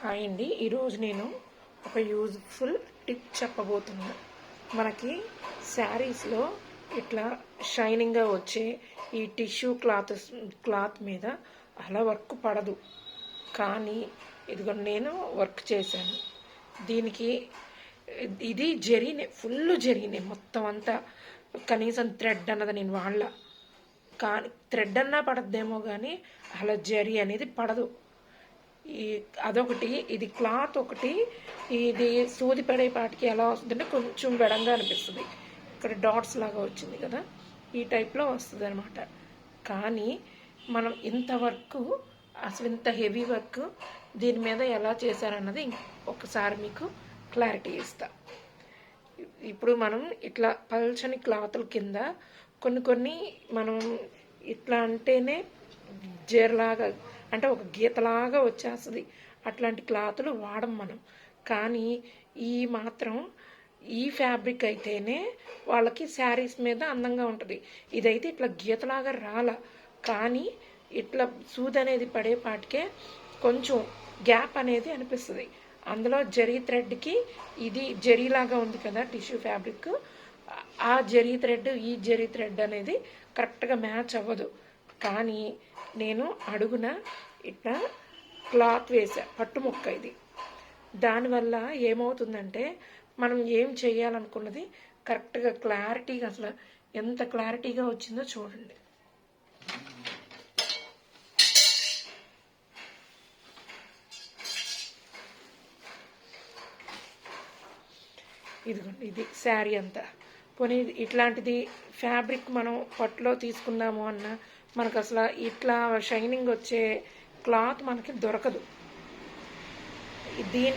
Hi అండి. ఈరోజు నేను ఒక యూజ్ఫుల్ టిప్ చెప్పబోతున్నాను. మనకి శారీస్లో ఇట్లా షైనింగ్గా వచ్చే ఈ టిష్యూ క్లాత్ మీద అలా వర్క్ పడదు. కానీ ఇదిగో నేను వర్క్ చేశాను. దీనికి ఇది జరీనే, ఫుల్ జరీనే మొత్తం అంతా. కనీసం థ్రెడ్ అన్నది నేను వాళ్ళ, కానీ థ్రెడ్ అన్నా పడద్దేమో కానీ అలా జరీ అనేది పడదు. అదొకటి. ఇది క్లాత్ ఒకటి. ఇది సూది పడే పాటికి ఎలా వస్తుందంటే కొంచెం వెడంగా అనిపిస్తుంది. ఇక్కడ డాట్స్ లాగా వచ్చింది కదా, ఈ టైప్లో వస్తుంది అనమాట. కానీ మనం ఇంత వర్క్, అసలు ఇంత హెవీ వర్క్ దీని మీద ఎలా చేశారన్నది ఒకసారి మీకు క్లారిటీ ఇస్తా. ఇప్పుడు మనం ఇట్లా పల్చని క్లాతుల కింద కొన్ని మనం ఇట్లా అంటేనే జేర్లాగా, అంటే ఒక గీతలాగా వచ్చేస్తుంది. అట్లాంటి క్లాతులు వాడం మనం. కానీ ఈ ఫ్యాబ్రిక్ అయితేనే వాళ్ళకి శారీస్ మీద అందంగా ఉంటుంది. ఇదైతే ఇట్లా గీతలాగా కానీ ఇట్లా సూది అనేది పడేపాటికే కొంచెం గ్యాప్ అనేది అనిపిస్తుంది. అందులో జరీ థ్రెడ్కి ఇది జరీలాగా ఉంది కదా టిష్యూ ఫ్యాబ్రిక్, ఆ జరీ థ్రెడ్ ఈ జరీ థ్రెడ్ అనేది కరెక్ట్గా మ్యాచ్ అవ్వదు. కానీ నేను అడుగున ఇట్లా క్లాత్ వేసా, పట్టు ముక్క ఇది. దానివల్ల ఏమవుతుందంటే మనం ఏం చేయాలనుకున్నది కరెక్ట్గా క్లారిటీగా, అసలు ఎంత క్లారిటీగా వచ్చిందో చూడండి. ఇదిగోండి, ఇది శారీ అంతా. పోనీ ఇట్లాంటిది ఫ్యాబ్రిక్ మనం పట్టులో తీసుకున్నాము అన్న మనకు అసలు ఇట్లా షైనింగ్ వచ్చే క్లాత్ మనకి దొరకదు.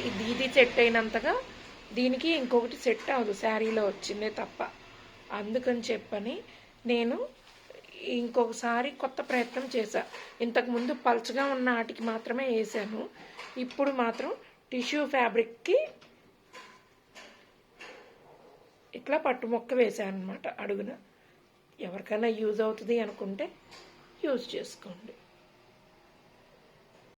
ఇది సెట్ అయినంతగా దీనికి ఇంకొకటి సెట్ అవ్వదు, శారీలో వచ్చిందే తప్ప. అందుకని చెప్పని నేను ఇంకొకసారి కొత్త ప్రయత్నం చేశా. ఇంతకుముందు పల్చగా ఉన్న వాటికి మాత్రమే వేసాను. ఇప్పుడు మాత్రం టిష్యూ ఫ్యాబ్రిక్కి ఇట్లా పట్టు మొక్క వేసాను అనమాట అడుగున. ఎవరికైనా యూజ్ అవుతుంది అనుకుంటే యూజ్ చేసుకోండి.